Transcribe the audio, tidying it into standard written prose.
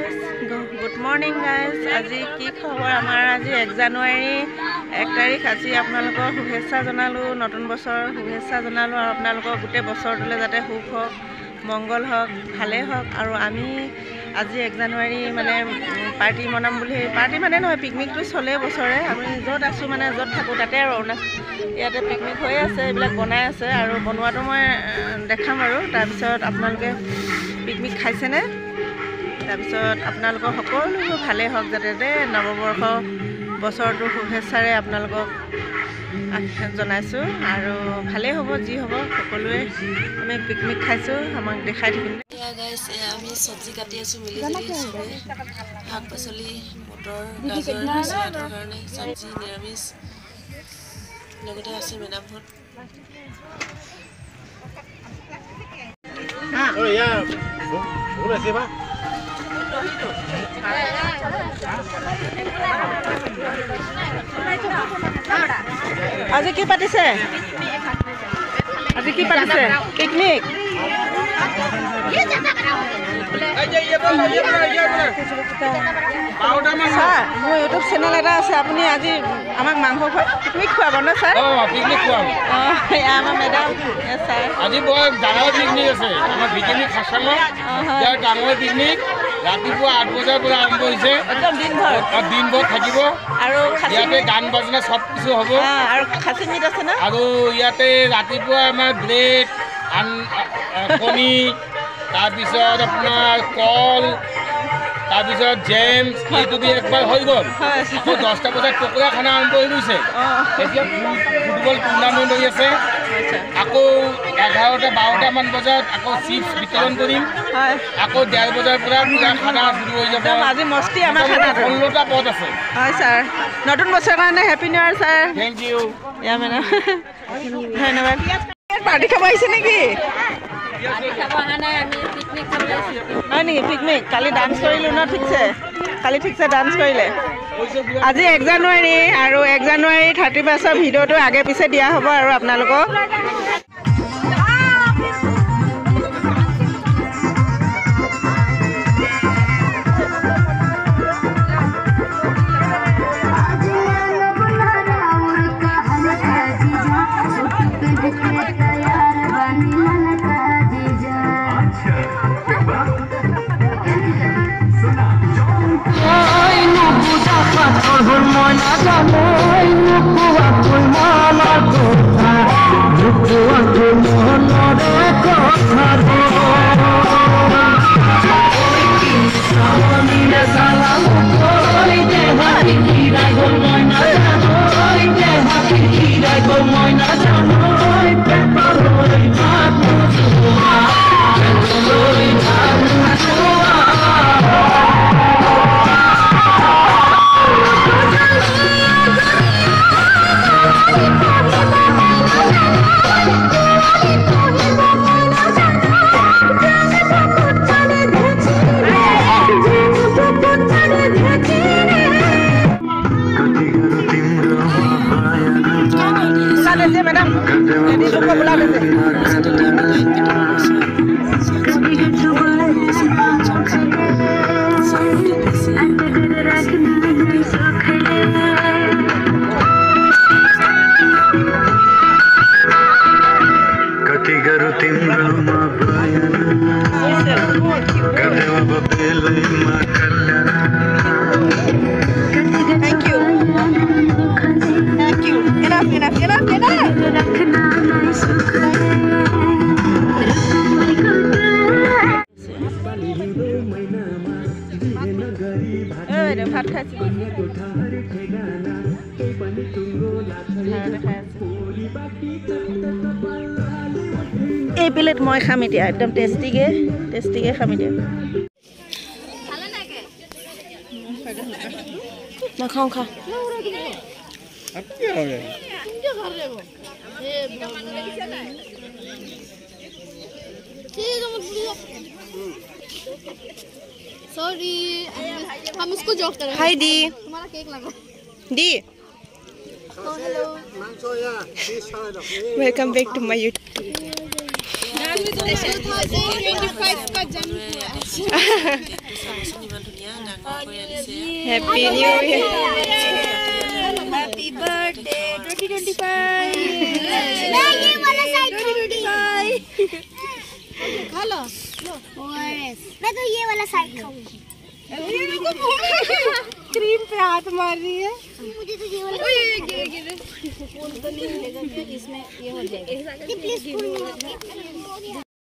Good morning guys. আজি কি খবৰ আমাৰ আজি 1 জানুৱাৰী 1 তাৰিখ আজি আপোনালোকক শুভেচ্ছা জনালো নতুন বছৰ শুভেচ্ছা জনালো আৰু আপোনালোকক গোটে বছৰটোলে যাতে সুখ হওক মংগল হওক ভালে হওক আৰু আমি আজি 1 জানুৱাৰী মানে পাৰ্টি মনাম বুলি পাৰ্টি মানে নহয় পিকনিকটো চলে বছৰে আমি য'ত আছো মানে য'ত থাকো তাতে আৰু ইয়াতে পিকনিক হৈ আছে এইবিলাক বনাই আছে আৰু বনোৱাটো মই দেখাম আৰু তাৰ পিছত আপোনালোকে পিকনিক খাইছেনে তাৰপিছত আপোনালোকৰ সকলো ভালে হওক যাতে দে নৱবৰ্ষ বছৰটো শুভেচ্ছাৰে আপোনালোকক জনাইছো আৰু ভালে হ'ব যি হ'ব সকলোৱে আমি পিকনিক খাইছো আমাক দেখাই থাকিম গাইস আমি সবজি কাটি আছো মিলি জুলি সবে শাক পাচলি মটৰ গাজৰ সালাডৰ কাৰণে সবজি নিৰামিষ লগতে আছে মেডামহত ও ইয়া ভুল আছে বা আজি কি পাতিছে পিকনিক স্যার মোৰ ইউটিউব চেনেল এটা আছে আপুনি আজি আমাক মাংস পিকনিক খুৱাব ন স্যাৰ পিকনিক খুৱাম আমাৰ মেডাম স্যাৰ আজি বৰ ডাঙৰ পিকনিক আছে আমাৰ ভিকিনি খাছামত যাৰ ডাঙৰ পিকনিক ৰাতিপুৱা 8 বজাৰ পৰা আৰম্ভ হৈছে একদম দিনভৰ থাকিব আৰু ইয়াতে গান বাজনা সব কিছু হ'ব আৰু খাচী মিট আছে না আৰু ইয়াতে ৰাতিপুৱা আমাৰ ব্ৰেড কণী তাৰপিছত আপোনাৰ কল তাৰপিছত জেমছ এইটো দি একবাৰ হৈ গ'ল আকৌ 10টা বজাত পকৰা খানা আৰম্ভ হৈ গৈছে এতিয়া ফুটবল টুৰ্ণামেণ্ট হৈ আছে আকৌ 11টা 12টা মান বজাত আকৌ চিপছ বিতৰণ কৰিম আকৌ 1:30 বজাৰ পৰা পুৰা খানা শুৰু হৈ যাব আজি মস্তি আমাৰ খানাটো 16টা পদ আছে হয় স্যাৰ নতুন বছৰৰ কাৰণে happy new year sir thank you yeah madam ধন্যবাদ পাৰ্টি খাব আহিছে নেকি হয় নেকি পিকনিক কালি ডান্স কৰিলো ন ঠিকছে কালি ঠিকছে ডান্স কৰিলে আজি 1 জানুৱাৰী আৰু 1 জানুৱাৰী 31ৰ ভিডিঅ'টো আগে পিছে দিয়া হ'ব আৰু আপোনালোকক मैडम बुला देते कति गरु तिम्रो Thank you. Enough. ভাত খাইছি এই প্লেট মই খাম এতিয়া একদম টেষ্টিকে খাম এতিয়া নাখাওঁ খা सॉरी हम उसको जॉक कर रहे हैं हाय दी तुम्हारा केक लगा दी hello welcome back to my YouTube 25 का जन्म हुआ দেখিবচোন ইমান ধুনীয়া ডাঙৰ কৰি আনিছে happy new year happy birthday 2025 मैं ये वाला साइड खा लो मैं तो ये वाला साइड खाऊंगी क्रीम पे हाथ मार रही है मुझे तो ये वाला फूल तो नहीं मिलेगा इसमें ये हो जाएगा प्लीज फूल